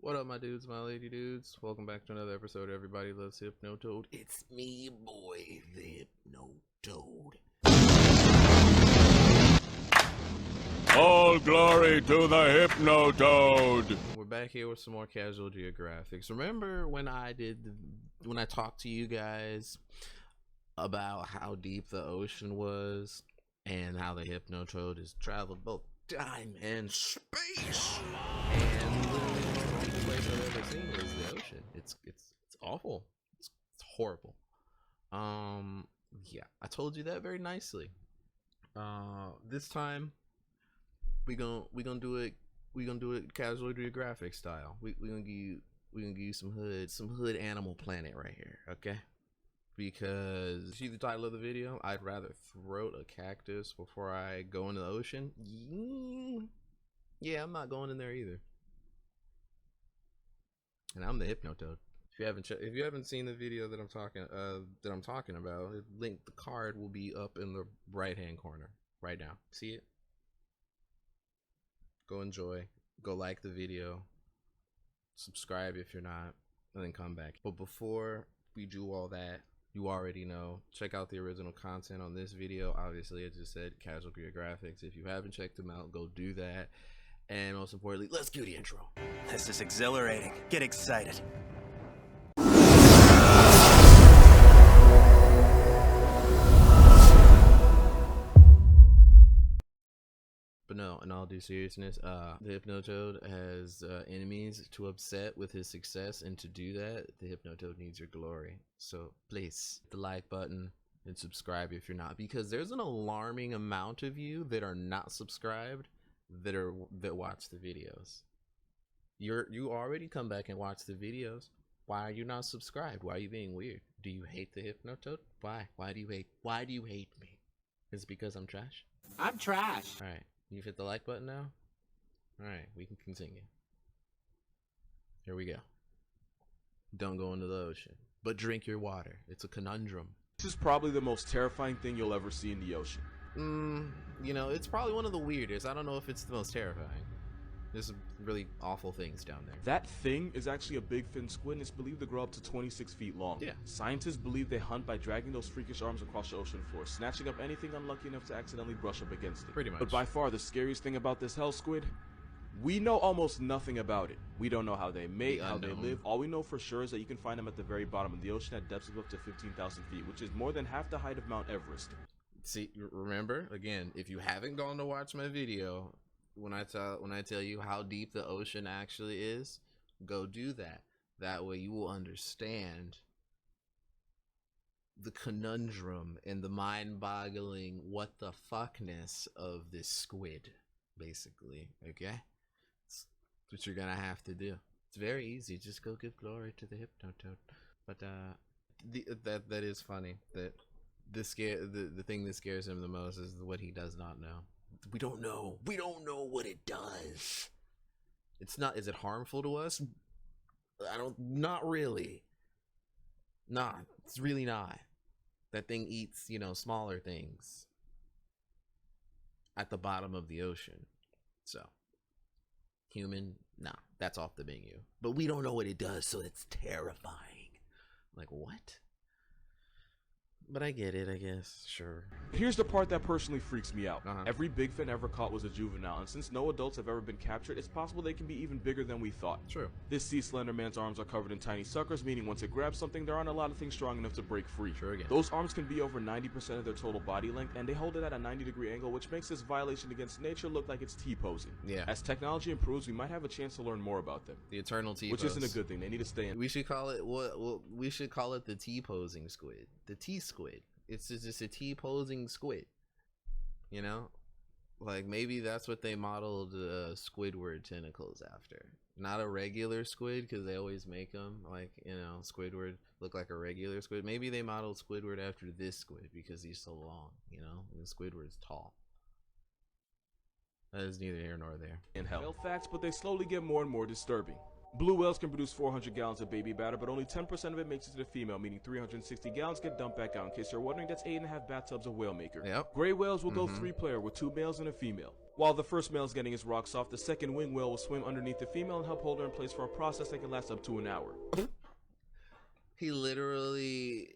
What up, my dudes, my lady dudes? Welcome back to another episode of Everybody Loves Hypnotoad. It's me, boy, the Hypnotoad. All glory to the Hypnotoad. We're back here with some more casual geographics. Remember when I talked to you guys about how deep the ocean was and how the Hypnotoad has traveled both time and space? And literally the only place I've ever seen is the ocean. It's awful. It's horrible. Yeah, I told you that very nicely. This time we gonna do it casual geographic style. We gonna give you some hood Animal Planet right here, okay? Because see the title of the video, I'd rather throat a cactus before I go into the ocean. Yeah, I'm not going in there either. And I'm the Hypnotoad. If you haven't seen the video that I'm talking about, the card will be up in the right hand corner right now. See it? Go enjoy. Go like the video. Subscribe if you're not, and then come back. But before we do all that, you already know, check out the original content on this video. Obviously, I just said casual geographics. If you haven't checked them out, go do that. And most importantly, let's cue the intro. This is exhilarating. Get excited. But no, in all due seriousness, the Hypnotoad has enemies to upset with his success, and to do that, the Hypnotoad needs your glory. So please, hit the like button and subscribe if you're not, because there's an alarming amount of you that are not subscribed that watch the videos. You already come back and watch the videos. Why are you not subscribed? Why are you being weird? Do you hate the Hypnotoad? Why? Why do you hate me? Is it because I'm trash? I'm trash. All right. You've hit the like button now? Alright, we can continue. Here we go. Don't go into the ocean, but drink your water. It's a conundrum. This is probably the most terrifying thing you'll ever see in the ocean. You know, it's probably one of the weirdest. I don't know if it's the most terrifying. There's some really awful things down there. That thing is actually a big fin squid and it's believed to grow up to 26 feet long. Yeah. Scientists believe they hunt by dragging those freakish arms across the ocean floor, snatching up anything unlucky enough to accidentally brush up against it. Pretty much. But by far the scariest thing about this hell squid, we know almost nothing about it. We don't know how they mate, how they live. All we know for sure is that you can find them at the very bottom of the ocean at depths of up to 15,000 feet, which is more than half the height of Mount Everest. See, remember, again, if you haven't gone to watch my video, when I tell you how deep the ocean actually is, go do that. That way you will understand the conundrum and the mind-boggling what the fuckness of this squid, basically. Okay, that's what you're gonna have to do. It's very easy. Just go give glory to the Hypnotoad. But that is funny. That the thing that scares him the most is what he does not know. We don't know what it does. It's not, is it harmful to us? Not really. Nah, it's really not. That thing eats, smaller things at the bottom of the ocean. So, human, nah, that's off the menu. But we don't know what it does, so it's terrifying. Like, what? But I get it, I guess. Sure. Here's the part that personally freaks me out. Uh-huh. Every big fin ever caught was a juvenile, and since no adults have ever been captured, it's possible they can be even bigger than we thought. True. This sea slender man's arms are covered in tiny suckers, meaning once it grabs something, there aren't a lot of things strong enough to break free. Sure again. Those arms can be over 90% of their total body length, and they hold it at a 90-degree angle, which makes this violation against nature look like it's T-posing. Yeah. As technology improves, we might have a chance to learn more about them. The eternal T-pose. Which isn't a good thing. They need to stay in. We should call it we should call it the T-posing squid. The T-squid. It's just a T-posing squid. Like maybe that's what they modeled Squidward tentacles after. Not a regular squid, because they always make them like, Squidward look like a regular squid. Maybe they modeled Squidward after this squid because he's so long, and Squidward's tall. That is neither here nor there. In hell. Facts, but they slowly get more and more disturbing. Blue whales can produce 400 gallons of baby batter, but only 10% of it makes it to the female, meaning 360 gallons get dumped back out. In case you're wondering, that's 8.5 bathtubs of whale maker. Yep. Gray whales will go 3-player with 2 males and a female. While the first male is getting his rocks off, the second wing whale will swim underneath the female and help hold her in place for a process that can last up to an hour. He literally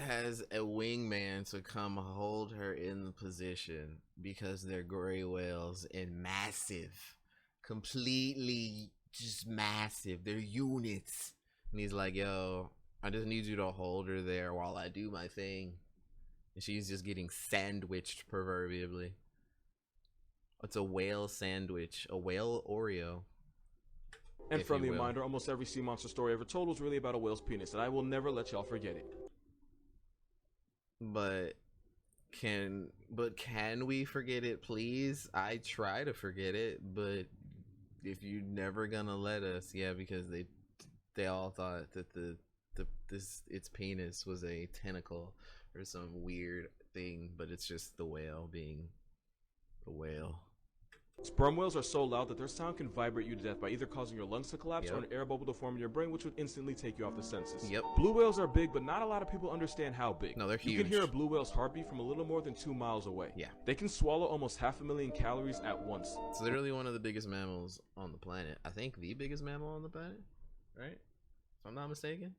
has a wingman to come hold her in the position because they're gray whales and massive. Completely just massive. They're units. And he's like, yo, I just need you to hold her there while I do my thing. And she's just getting sandwiched proverbially. It's a whale sandwich. A whale Oreo. And friendly reminder, almost every sea monster story ever told was really about a whale's penis, and I will never let y'all forget it. But can we forget it, please? I try to forget it, but if you're never gonna let us, yeah, because they all thought that its penis was a tentacle or some weird thing, but it's just the whale being a whale. Sperm whales are so loud that their sound can vibrate you to death by either causing your lungs to collapse or an air bubble to form in your brain, which would instantly take you off the senses. Yep. Blue whales are big, but not a lot of people understand how big. No, they're huge. You can hear a blue whale's heartbeat from a little more than 2 miles away. Yeah. They can swallow almost 500,000 calories at once. It's literally one of the biggest mammals on the planet. I think the biggest mammal on the planet, right? If I'm not mistaken.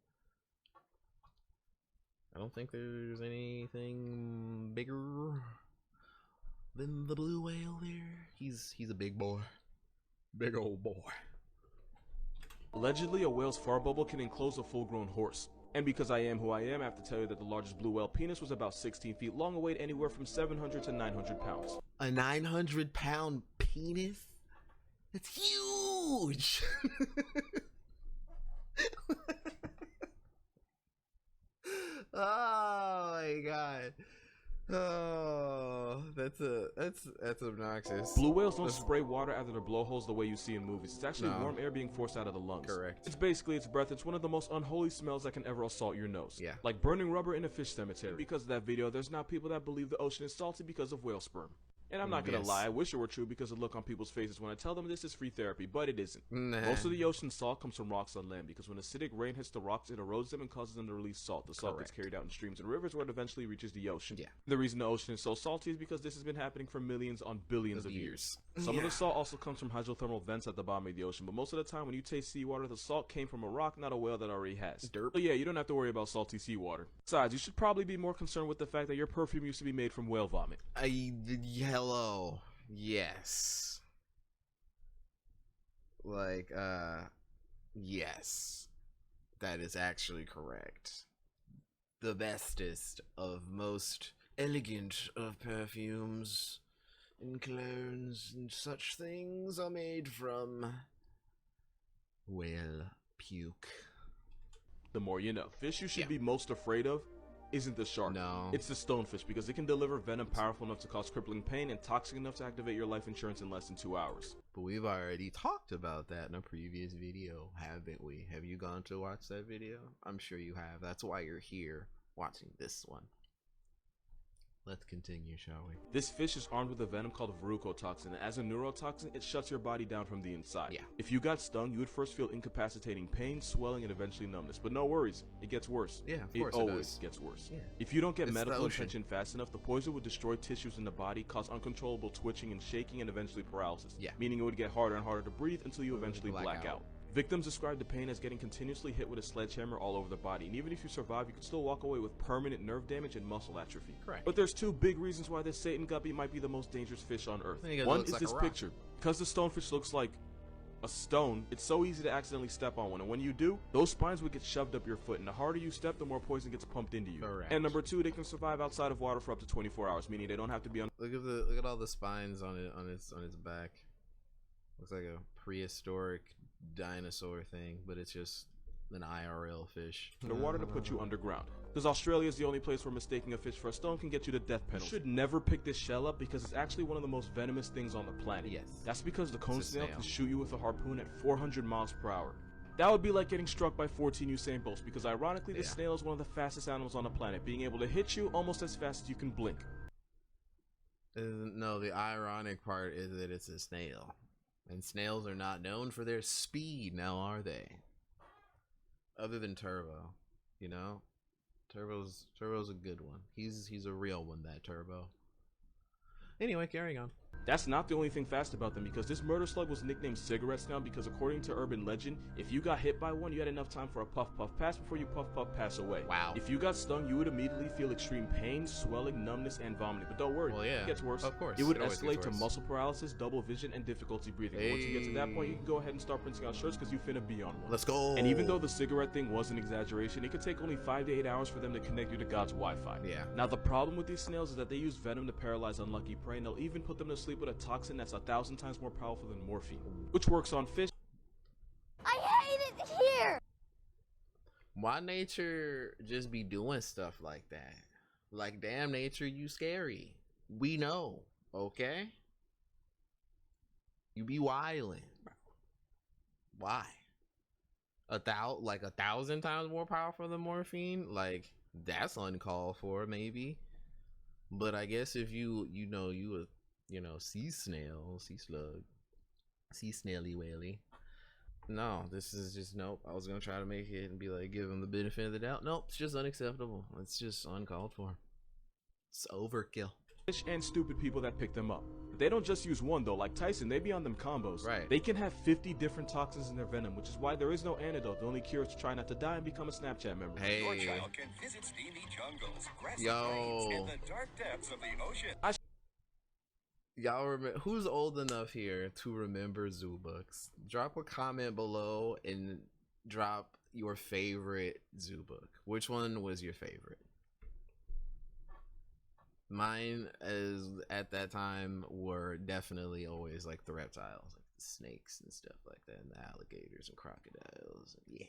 I don't think there's anything bigger than the blue whale there. He's a big boy. Big old boy. Allegedly, a whale's fart bubble can enclose a full-grown horse. And because I am who I am, I have to tell you that the largest blue whale penis was about 16 feet long and weighed anywhere from 700 to 900 pounds. A 900-pound penis? That's huge! Oh my god. Oh, that's obnoxious. Blue whales don't spray water out of their blowholes the way you see in movies. It's actually warm air being forced out of the lungs. Correct. It's basically its breath. It's one of the most unholy smells that can ever assault your nose. Yeah. Like burning rubber in a fish cemetery. Because of that video, there's now people that believe the ocean is salty because of whale sperm. And I'm not gonna lie, I wish it were true because of the look on people's faces when I tell them this is free therapy, but it isn't. Nah. Most of the ocean's salt comes from rocks on land because when acidic rain hits the rocks, it erodes them and causes them to release salt. The salt gets carried out in streams and rivers where it eventually reaches the ocean. Yeah. The reason the ocean is so salty is because this has been happening for millions on billions of years. Some of the salt also comes from hydrothermal vents at the bottom of the ocean, but most of the time when you taste seawater, the salt came from a rock, not a whale that already has. Derp. So yeah, you don't have to worry about salty seawater. Besides, you should probably be more concerned with the fact that your perfume used to be made from whale vomit. Hello. Yes. Like, yes. That is actually correct. The bestest of most elegant of perfumes and colognes and such things are made from whale puke. The more you know. Fish you should be most afraid of isn't the shark. No. It's the stonefish because it can deliver venom powerful enough to cause crippling pain and toxic enough to activate your life insurance in less than 2 hours. But we've already talked about that in a previous video, haven't we? Have you gone to watch that video? I'm sure you have. That's why you're here watching this one. Let's continue, shall we? This fish is armed with a venom called verrucotoxin, and as a neurotoxin, it shuts your body down from the inside. Yeah. If you got stung, you would first feel incapacitating pain, swelling, and eventually numbness. But no worries, it gets worse. Yeah, of course it always does. gets worse. Yeah. If you don't get It's medical the ocean. attention fast enough, the poison would destroy tissues in the body, cause uncontrollable twitching and shaking, and eventually paralysis. Yeah. Meaning it would get harder and harder to breathe until you eventually black Black out. Victims describe the pain as getting continuously hit with a sledgehammer all over the body, and even if you survive, you can still walk away with permanent nerve damage and muscle atrophy. Correct. But there's 2 big reasons why this Satan guppy might be the most dangerous fish on Earth. Because it One looks is like this a rock. picture. Because the stonefish looks like a stone, it's so easy to accidentally step on one, and when you do, those spines would get shoved up your foot, and the harder you step, the more poison gets pumped into you. Correct. And number 2, they can survive outside of water for up to 24 hours, meaning they don't have to be on. Look at all the spines on its back. Looks like a prehistoric dinosaur thing, but it's just an IRL fish. Underwater to put you underground. Because Australia is the only place where mistaking a fish for a stone can get you to death penalty. You should never pick this shell up because it's actually one of the most venomous things on the planet. Yes. That's because the cone a snail snail. can shoot you with a harpoon at 400 miles per hour. That would be like getting struck by 14 Usain Bolts because ironically the snail is one of the fastest animals on the planet, being able to hit you almost as fast as you can blink. No, the ironic part is that it's a snail. And snails are not known for their speed, now are they? Other than Turbo, you know? Turbo's a good one. He's a real one, that Turbo. Anyway, carrying on. That's not the only thing fast about them, because this murder slug was nicknamed Cigarette Snail because according to urban legend, if you got hit by one, you had enough time for a puff puff pass before you puff puff pass away. Wow. If you got stung, you would immediately feel extreme pain, swelling, numbness, and vomiting. But don't worry, Well, yeah, it gets worse. of course. It would It always escalate gets to worse. muscle paralysis, double vision, and difficulty breathing. And once you get to that point, you can go ahead and start printing out shirts because you finna be on one. Let's go. And even though the cigarette thing was an exaggeration, it could take only 5 to 8 hours for them to connect you to God's Wi-Fi. Yeah. Now the problem with these snails is that they use venom to paralyze unlucky prey, and they'll even put them to sleep with a toxin that's 1,000 times more powerful than morphine, which works on fish. I hate it here! Why nature just be doing stuff like that? Like, damn, nature, you scary. We know, okay? You be wildin', bro. Why? Like 1,000 times more powerful than morphine? Like, that's uncalled for, maybe. But I guess if you sea snail, sea slug, sea snaily whaley. No, this is just nope. I was gonna try to make it and be like, give him the benefit of the doubt. Nope, it's just unacceptable. It's just uncalled for. It's overkill. Fish and stupid people that pick them up. They don't just use one though, like Tyson, they be on them combos. Right. They can have 50 different toxins in their venom, which is why there is no antidote. The only cure is to try not to die and become a Snapchat member. Hey. Your child can visit steamy jungles, grassy Yo. plains, and the dark depths of the ocean. Y'all remember, who's old enough here to remember zoo books? Drop a comment below and drop your favorite zoo book. Which one was your favorite? Mine, as at that time, were definitely always like the reptiles, like the snakes and stuff like that, and the alligators and crocodiles. Yeah.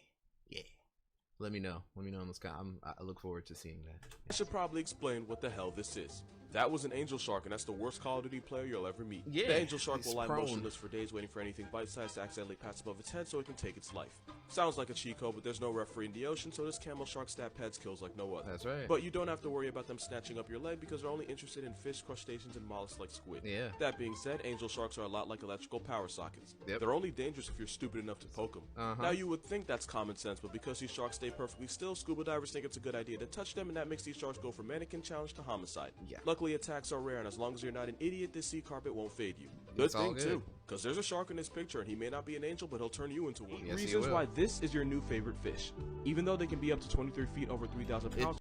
Let me know in the sky. I look forward to seeing that. I should probably explain what the hell this is. That was an angel shark, and that's the worst Call of Duty player you'll ever meet. Yeah, the angel shark it's will lie prone. motionless for days waiting for anything bite-sized to accidentally pass above its head so it can take its life. Sounds like a cheat code, but there's no referee in the ocean, so this camel shark stat pads kills like no other. That's right. But you don't have to worry about them snatching up your leg because they're only interested in fish, crustaceans, and mollusks like squid. Yeah. That being said, angel sharks are a lot like electrical power sockets. Yep. They're only dangerous if you're stupid enough to poke them. Now you would think that's common sense, but because these sharks stay perfectly still, scuba divers think it's a good idea to touch them, and that makes these sharks go from mannequin challenge to homicide. Yeah. Luckily, attacks are rare, and as long as you're not an idiot, this sea carpet won't fade you. Good It's all thing good. too, because there's a shark in this picture, and he may not be an angel, but he'll turn you into one. Yes, he Reasons will. why this is your new favorite fish, even though they can be up to 23 feet, over 3,000 pounds.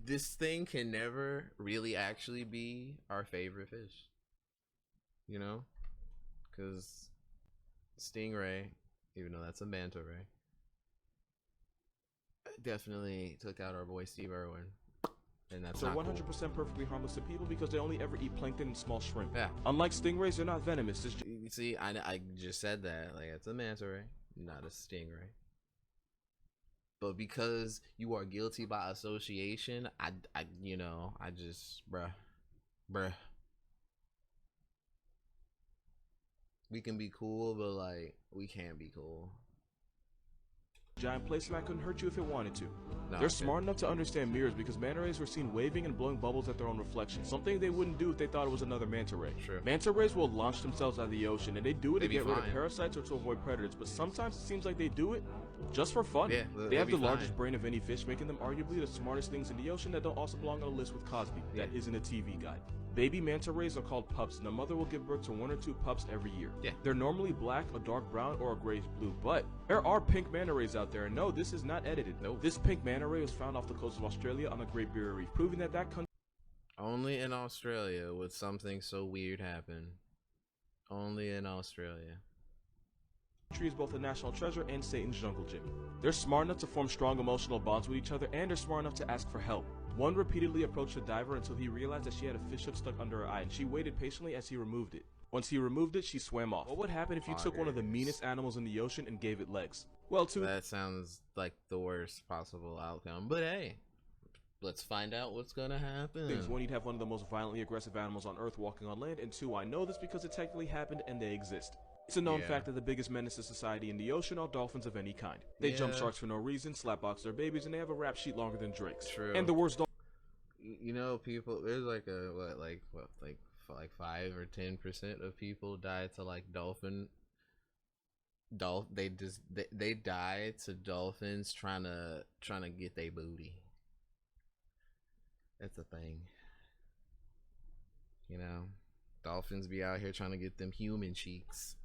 This thing can never really actually be our favorite fish. You know? Because stingray, even though that's a manta ray, definitely took out our boy Steve Irwin. And that's So not 100% perfectly harmless to people because they only ever eat plankton and small shrimp. Yeah. Unlike stingrays, they're not venomous. It's cool. You see, I just said that. Like, it's a manta ray, not a stingray. But because you are guilty by association, I just, bruh. We can be cool, but like, we can't be cool. giant placemat couldn't hurt you if it wanted to. No, They're okay. smart enough to understand mirrors because manta rays were seen waving and blowing bubbles at their own reflection, something they wouldn't do if they thought it was another manta ray. True. Manta rays will launch themselves out of the ocean, and they do it They to be get rid of fine. parasites or to avoid predators, but sometimes it seems like they do it just for fun. Yeah, they they have be the largest fine. brain of any fish, making them arguably the smartest things in the ocean that don't also belong on a list with Cosby. That Yeah. isn't a TV guide. Baby manta rays are called pups, and the mother will give birth to 1 or 2 pups every year. Yeah. They're normally black, a dark brown, or a grayish blue, but there are pink manta rays out there, and no, this is not edited. No. This pink manta ray was found off the coast of Australia on the Great Barrier Reef, proving that that country Only in Australia would something so weird happen. Only in Australia. is both a national treasure and Satan's jungle gym. They're smart enough to form strong emotional bonds with each other, and they're smart enough to ask for help. One repeatedly approached the diver until he realized that she had a fish hook stuck under her eye, and she waited patiently as he removed it. Once he removed it, she swam off. What would happen if you took one of the meanest animals in the ocean and gave it legs? Well, That sounds like the worst possible outcome. But hey, let's find out what's gonna happen. things. One, you'd have one of the most violently aggressive animals on Earth walking on land, and 2, I know this because it technically happened and they exist. It's a known Yeah. fact that the biggest menace to society in the ocean are dolphins of any kind. They jump Yeah. sharks for no reason, slapbox their babies, and they have a rap sheet longer than Drake's. True. And the worst You know, people, there's like like 5 or 10% of people die to like they die to dolphins trying to get their booty. That's a thing. You know, dolphins be out here trying to get them human cheeks.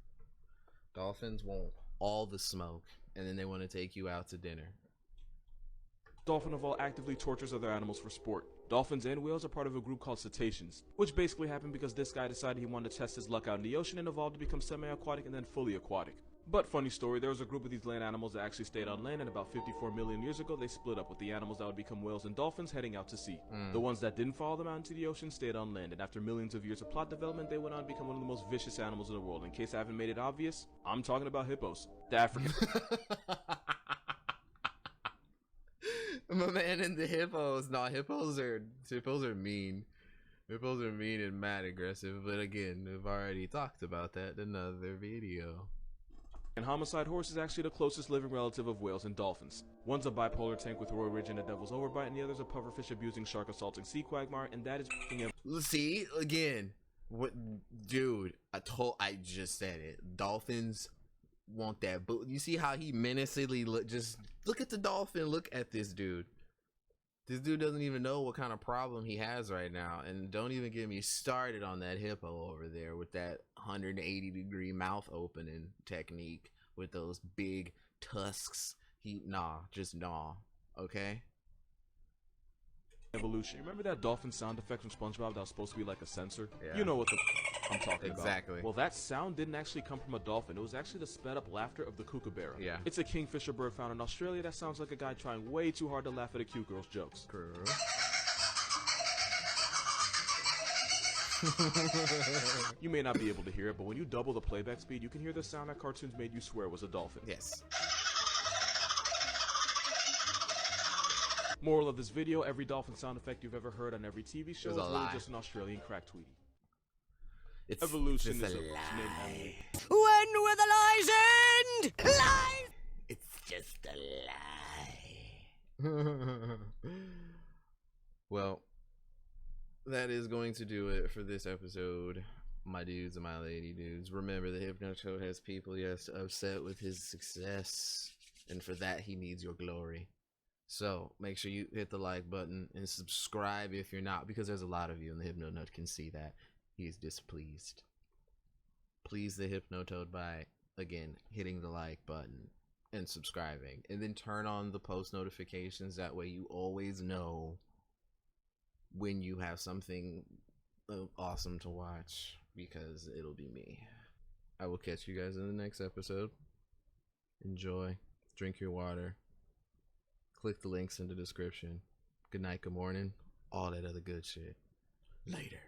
Dolphins want all the smoke, and then they want to take you out to dinner. Dolphin of all actively tortures other animals for sport. Dolphins and whales are part of a group called cetaceans, which basically happened because this guy decided he wanted to test his luck out in the ocean and evolved to become semi-aquatic and then fully aquatic. But funny story, there was a group of these land animals that actually stayed on land, and about 54 million years ago they split up, with the animals that would become whales and dolphins heading out to sea. The ones that didn't follow them out into the ocean stayed on land, and after millions of years of plot development, they went on to become one of the most vicious animals in the world. In case I haven't made it obvious, I'm talking about hippos. The African. My man in the hippos. No, hippos are mean. Hippos are mean and mad aggressive, but again, we've already talked about that in another video. And homicide horse is actually the closest living relative of whales and dolphins. One's a bipolar tank with Roy Ridge and a devil's overbite, and the other's a pufferfish abusing, shark assaulting sea quagmire, and that is See, again, what, dude, I just said it. Dolphins want that, but you see how he menacingly just look at the dolphin, look at this dude. This dude doesn't even know what kind of problem he has right now, and don't even get me started on that hippo over there with that 180-degree mouth opening technique with those big tusks. Just nah, okay? Evolution. Remember that dolphin sound effect from SpongeBob that was supposed to be like a sensor? Yeah. You know what I'm talking about. Exactly. Well, that sound didn't actually come from a dolphin. It was actually the sped up laughter of the kookaburra. Yeah. It's a kingfisher bird found in Australia that sounds like a guy trying way too hard to laugh at a cute girl's jokes. You may not be able to hear it, but when you double the playback speed, you can hear the sound that cartoons made you swear was a dolphin. Yes. Moral of this video, every dolphin sound effect you've ever heard on every TV show is really lie. just an Australian crack tweety. It's Evolution just is a a lie. When will the lies end? Lies! It's just a lie. Well, that is going to do it for this episode, my dudes and my lady dudes. Remember, the Hypnotoad has people, yes, upset with his success, and for that he needs your glory. So make sure you hit the like button and subscribe if you're not, because there's a lot of you, and the Hypnonut can see that he is displeased. Please the Hypnotoad by, again, hitting the like button and subscribing, and then turn on the post notifications. That way you always know when you have something awesome to watch, because it'll be me. I will catch you guys in the next episode. Enjoy. Drink your water. Click the links in the description. Good night, good morning, all that other good shit. Later.